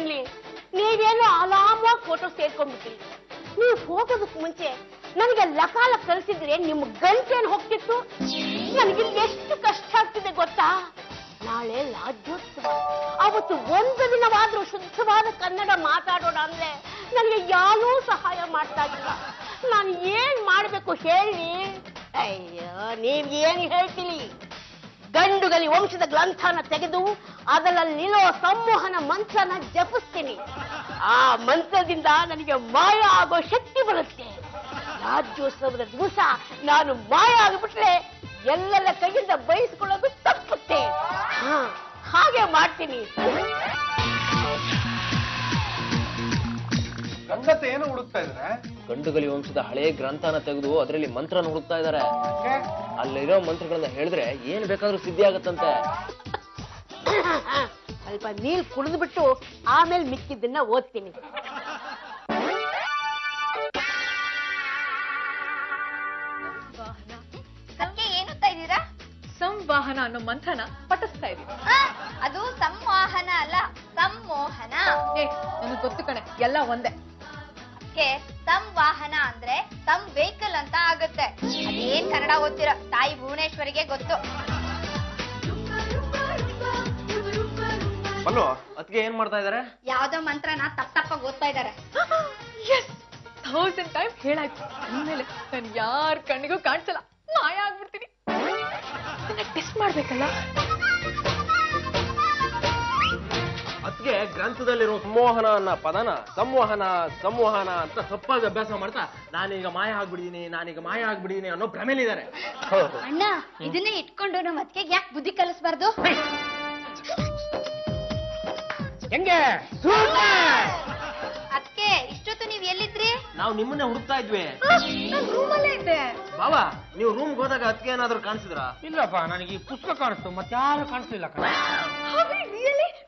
ಏನ್ಲಿ ನೀವೇನು ಆಲಾಮವಾಗಿ ಫೋಟೋ ಸೇರ್ಕೊಂಡ್ಬಿಟ್ರಿ. ನೀವು ಫೋಟೋದಕ್ಕೆ ಮುಂಚೆ ನನಗೆ ಲಕಾಲ ಕಳಿಸಿದ್ರೆ ನಿಮ್ಮ ಗಂಟೇನು ಹೋಗ್ತಿತ್ತು. ನನಗೆ ಎಷ್ಟು ಕಷ್ಟ ಆಗ್ತಿದೆ ಗೊತ್ತಾ? ನಾಳೆ ರಾಜ್ಯೋತ್ಸವ, ಅವತ್ತು ಒಂದು ದಿನವಾದ್ರೂ ಶುದ್ಧವಾದ ಕನ್ನಡ ಮಾತಾಡೋಣ ಅಂದ್ರೆ ನನಗೆ ಯಾರೂ ಸಹಾಯ ಮಾಡ್ತಾ ಇಲ್ಲ. ನಾನು ಏನ್ ಮಾಡ್ಬೇಕು ಹೇಳಿ? ಅಯ್ಯೋ, ನೀವ್ ಏನ್ ಹೇಳ್ತೀರಿ? ಗಂಡುಗಲಿ ವಂಶದ ಗ್ರಂಥನ ತೆಗೆದು ಅದರಲ್ಲಿರೋ ಸಂಮೋಹನ ಮಂತ್ರನ ಜಪಿಸ್ತೀನಿ. ಆ ಮಂತ್ರದಿಂದ ನನಗೆ ಮಾಯ ಆಗೋ ಶಕ್ತಿ ಬರುತ್ತೆ. ರಾಜ್ಯೋತ್ಸವದ ದಿವಸ ನಾನು ಮಾಯ ಆಗಿಬಿಟ್ರೆ ಎಲ್ಲೆಲ್ಲ ಕೈಯಿಂದ ಬಯಸ್ಕೊಳ್ಳೋದು ತಪ್ಪುತ್ತೆ. ಹಾಗೆ ಮಾಡ್ತೀನಿ. ಗಂಗತ್ತೆ ಏನು ಹುಡುಕ್ತಾ ಇದ್ರೆ? ಗಂಡುಗಲಿ ವಂಶದ ಹಳೆ ಗ್ರಂಥನ ತೆಗೆದು ಅದರಲ್ಲಿ ಮಂತ್ರನ ಹುಡುಕ್ತಾ ಇದಾರೆ. ಅಲ್ಲಿರೋ ಮಂತ್ರಗಳನ್ನ ಹೇಳಿದ್ರೆ ಏನ್ ಬೇಕಾದ್ರೂ ಸಿದ್ಧಿ ಆಗತ್ತಂತೆ. ಸ್ವಲ್ಪ ನೀರು ಕುಡಿದು ಬಿಟ್ಟು ಆಮೇಲೆ ಮಿಕ್ಕಿದ್ದನ್ನ ಓದ್ತೀನಿ. ಸಂವಾಹನ ಅನ್ನೋ ಮಂತ್ರನ ಪಠಿಸ್ತಾ ಇದೀವಿ. ಅದು ಸಂವಾಹನ ಅಲ್ಲ, ಸಂಮೋಹನ. ನನಗೆ ಗೊತ್ತು ಕಣೆ, ಎಲ್ಲ ಒಂದೇ. ಸಂವಾಹನ ಅಂದ್ರೆ ಸಮ್ ವೆಹಿಕಲ್ ಅಂತ ಆಗುತ್ತೆ. ಅದೇನ್ ಕನ್ನಡ ಓದ್ತಿರೋ ತಾಯಿ ಭುವನೇಶ್ವರಿಗೆ ಗೊತ್ತು. ಅದಕ್ಕೆ ಏನ್ ಮಾಡ್ತಾ ಇದಾರೆ? ಯಾವ್ದೋ ಮಂತ್ರನ ತಪ್ಪಾಗಿ ಓದ್ತಾ ಇದಾರೆ. 1000 ಟೈಮ್ ಹೇಳಾಯ್ತು. ಇನ್ಮೇಲೆ ನಾನು ಯಾರ ಕಣ್ಣಿಗೂ ಕಾಣಿಸಲ್ಲ, ಮಾಯ ಆಗ್ಬಿಡ್ತೀನಿ. ಟೆಸ್ಟ್ ಮಾಡ್ಬೇಕಲ್ಲ. ಅದಕ್ಕೆ ಗ್ರಂಥದಲ್ಲಿರೋ ಸಂಮೋಹನ ಅನ್ನೋ ಪದನ ಸಂವಹನ ಅಂತ ತಪ್ಪಾಗಿ ಅಭ್ಯಾಸ ಮಾಡ್ತಾ ನಾನೀಗ ಮಾಯ ಆಗ್ಬಿಡಿದೀನಿ ಅನ್ನೋ ಭ್ರಮೆಲಿದ್ದಾರೆ. ಅಣ್ಣ, ಇದನ್ನೇ ಇಟ್ಕೊಂಡು ನಮ್ಮ ಅದಕ್ಕೆ ಯಾಕೆ ಬುದ್ಧಿ ಕಲಿಸ್ಬಾರ್ದು? ಹೆಂಗೆ ಅದಕ್ಕೆ ಇಷ್ಟೊತ್ತು ನೀವ್ ಎಲ್ಲಿದ್ರಿ? ನಾವು ನಿಮ್ಮನ್ನೇ ಹುಡುಕ್ತಾ ಇದ್ವಿ. ರೂಮಲ್ಲೇ ಇದ್ದೆ. ಬಾಬಾ, ನೀವು ರೂಮ್ಗೆ ಹೋದಾಗ ಅದಕ್ಕೆ ಏನಾದ್ರು ಕಾಣಿಸಿದ್ರಾ? ಇಲ್ಲಪ್ಪ, ನನಗೆ ಈ ಪುಸ್ತಕ ಕಾಣಿಸ್ತು, ಮತ್ತೆ ಯಾರು ಕಾಣಿಸ್ಲಿಲ್ಲ.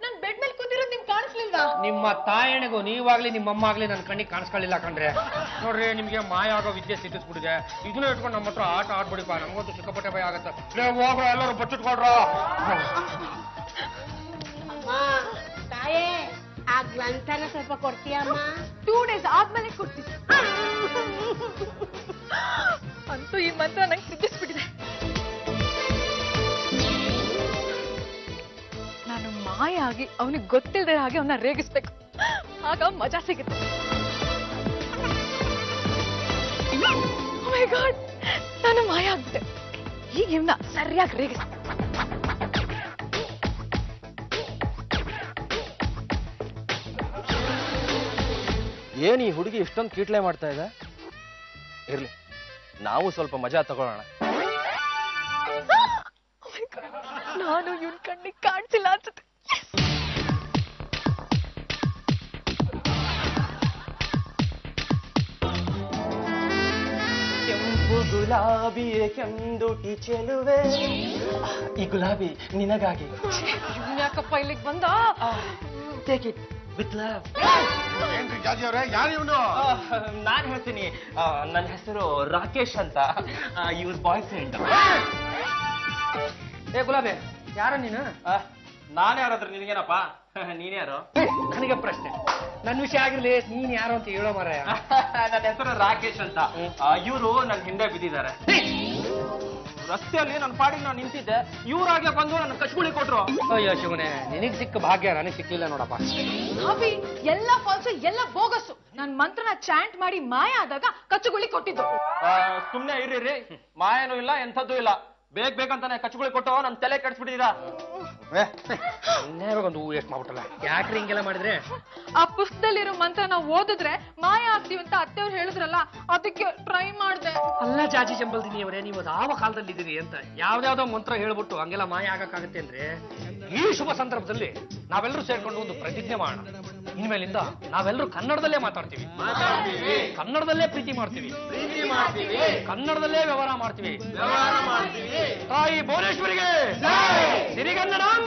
ನನ್ ಬೆಡ್ ಮೇಲೆ ಕೂತಿರೋದು ನಿಮ್ಗೆ ಕಾಣಿಸ್ಲಿಲ್ಲ? ನಿಮ್ಮ ತಾಯಣೆಗೂ ನೀವಾಗ್ಲಿ ನಿಮ್ಮಮ್ಮ ಆಗ್ಲಿ ನನ್ನ ಕಣ್ಣಿಗೆ ಕಾಣಿಸ್ಕೊಳ್ಳಿಲ್ಲ ಕಣ್ರೆ. ನೋಡ್ರಿ, ನಿಮ್ಗೆ ಮಾಯ ಆಗೋ ವಿದ್ಯೆ ಸಿಕ್ಕಿಸ್ಬಿಟ್ಟಿದೆ. ಇದನ್ನ ಇಟ್ಕೊಂಡು ನಮ್ಮ ಹತ್ರ ಆಟ ಆಡ್ಬಿಡಿಪ್ಪ. ನಮಗಂತೂ ಸಿಕ್ಕಾಪಟ್ಟೆ ಭಯ ಆಗತ್ತೆ. ಹೋಗ್ರ, ಎಲ್ಲರೂ ಬಚ್ಚಿಟ್ಕೊಳ್ರ. ತಾಯೇ, ಆ ಗ್ರಂಥನ ಸ್ವಲ್ಪ ಕೊಡ್ತೀಯಮ್ಮ? 2 days ಆದ್ಮೇಲೆ ಕೊಡ್ತೀನಿ. ಅಂತೂ ಈ ಮಂತ್ರ ನಂಗೆ ಸಿದ್ಧಿಸ್ಬಿಟ್ಟಿದೆ. ನಾನು ಮಾಯ ಆಗಿ ಅವನಿಗೆ ಗೊತ್ತಿಲ್ಲದೆ ಹಾಗೆ ಅವನ್ನ ರೇಗಿಸ್ಬೇಕು. ಆಗ ಮಜಾ ಸಿಗುತ್ತೆ. Oh my God, ನಾನು ಮಾಯ ಆಗ್ಬಿಟ್ಟೆ. ಈಗ ಇವನ್ನ ಸರಿಯಾಗಿ ರೇಗಿಸ್. ಏನ್ ಈ ಹುಡುಗಿ ಇಷ್ಟೊಂದು ಕೀಟ್ಲೆ ಮಾಡ್ತಾ ಇದೆ? ಇರ್ಲಿ, ನಾವು ಸ್ವಲ್ಪ ಮಜಾ ತಗೊಳ್ಳೋಣ. ನಾನು ಇವನ್ ಕಣ್ಣಿಗೆ ಕಾಣಿಸಿಲ್ಲ ಅನ್ಸುತ್ತೆ. ಕೆಂಪು ಗುಲಾಬಿ ಕೆಂದುಟಿ ಚೆಲುವೆ, ಈ ಗುಲಾಬಿ ನಿನಗಾಗಿ. ಯಾಕಪ್ಪ ಇಲ್ಲಿಗೆ ಬಂದ? Take it with love. ಏನ್ರಿ ಜಾಜಿ ಅವ್ರೆ, ಯಾರು ಇವನು? ನಾನ್ ಹೇಳ್ತೀನಿ, ನನ್ನ ಹೆಸರು ರಾಕೇಶ್ ಅಂತ, ಇವ್ರ ಬಾಯ್ ಫ್ರೆಂಡ್. ಏ ಗುಲಾಬಿ, ಯಾರ ನೀನು? ನಾನು ಯಾರಾದ್ರೂ ನಿನಗೇನಪ್ಪ? ನೀನ್ ಯಾರು? ನನಗೆ ಪ್ರಶ್ನೆ. ನನ್ನ ವಿಷಯ ಆಗಿರ್ಲಿ, ನೀನ್ ಯಾರು ಅಂತ ಹೇಳೋ ಮಾರಾಯ. ನನ್ನ ಹೆಸರು ರಾಕೇಶ್ ಅಂತ. ಇವರು ನನ್ನ ಹಿಂದೆ ಬಿದ್ದಿದ್ದಾರೆ. ರಸ್ತೆಯಲ್ಲಿ ನನ್ನ ಪಾಡಿಗೆ ನಾನು ನಿಂತಿದ್ದೆ, ಇವರಾಗೆ ಬಂದು ನನ್ನ ಕಚ್ಗುಳಿ ಕೊಟ್ರು. ಅಯ್ಯೋ ಶಿವನೇ, ನಿನಗ್ ಸಿಕ್ಕ ಭಾಗ್ಯ ನನಗ್ ಸಿಕ್ಕಿಲ್ಲ ನೋಡಪ್ಪ. ಅಭಿ, ಎಲ್ಲ ಫಾಲ್ಸು, ಎಲ್ಲ ಬೋಗಸ್ಸು. ನನ್ ಮಂತ್ರನ ಚಾಂಟ್ ಮಾಡಿ ಮಾಯ ಆದಾಗ ಕಚ್ಚುಗುಳಿ ಕೊಟ್ಟಿದ್ದು. ಸುಮ್ನೆ ಇರ್ರಿ, ಮಾಯನೂ ಇಲ್ಲ ಎಂಥದ್ದು ಇಲ್ಲ. ಬೇಕಂತಾನೆ ಕಚ್ಚುಗುಳಿ ಕೊಟ್ಟು ನನ್ನ ತಲೆ ಕೆಡಿಸ್ಬಿಟ್ಟಿದ್ದೀರಾ. ಒಂದು ವೇಸ್ಟ್ ಮಾಡ್ಬಿಟ್ಟಲ್ಲ. ಯಾಕ್ರಿ ಹಿಂಗೆಲ್ಲ ಮಾಡಿದ್ರೆ? ಆ ಪುಸ್ತಕದಲ್ಲಿರೋ ಮಂತ್ರ ನಾವು ಓದಿದ್ರೆ ಮಾಯ ಆಗ್ತೀವಿ ಅಂತ ಅತ್ತೆಯವ್ರು ಹೇಳಿದ್ರಲ್ಲ, ಅದಕ್ಕೆ ಟ್ರೈ ಮಾಡ್ದೆ. ಅಲ್ಲ ಜಾಜಿ ಜಂಬಲ್ದಿನಿ ಅವರೇ, ನೀವು ಅದು ಯಾವ ಕಾಲದಲ್ಲಿ ಇದ್ದೀರಿ ಅಂತ ಯಾವ್ದಾವ್ದೋ ಮಂತ್ರ ಹೇಳ್ಬಿಟ್ಟು ಹಂಗೆಲ್ಲ ಮಾಯ ಆಗಕ್ಕಾಗತ್ತೆ ಅಂದ್ರೆ? ಈ ಶುಭ ಸಂದರ್ಭದಲ್ಲಿ ನಾವೆಲ್ಲರೂ ಸೇರ್ಕೊಂಡು ಒಂದು ಪ್ರತಿಜ್ಞೆ ಮಾಡೋಣ. ಇನ್ಮೇಲಿಂದ ನಾವೆಲ್ಲರೂ ಕನ್ನಡದಲ್ಲೇ ಮಾತಾಡ್ತೀವಿ, ಕನ್ನಡದಲ್ಲೇ ಪ್ರೀತಿ ಮಾಡ್ತೀವಿ, ಕನ್ನಡದಲ್ಲೇ ವ್ಯವಹಾರ ಮಾಡ್ತೀವಿ. ತಾಯಿ ಭುವನೇಶ್ವರಿಗೆ ಸಿರಿಗನ್ನಡಂ.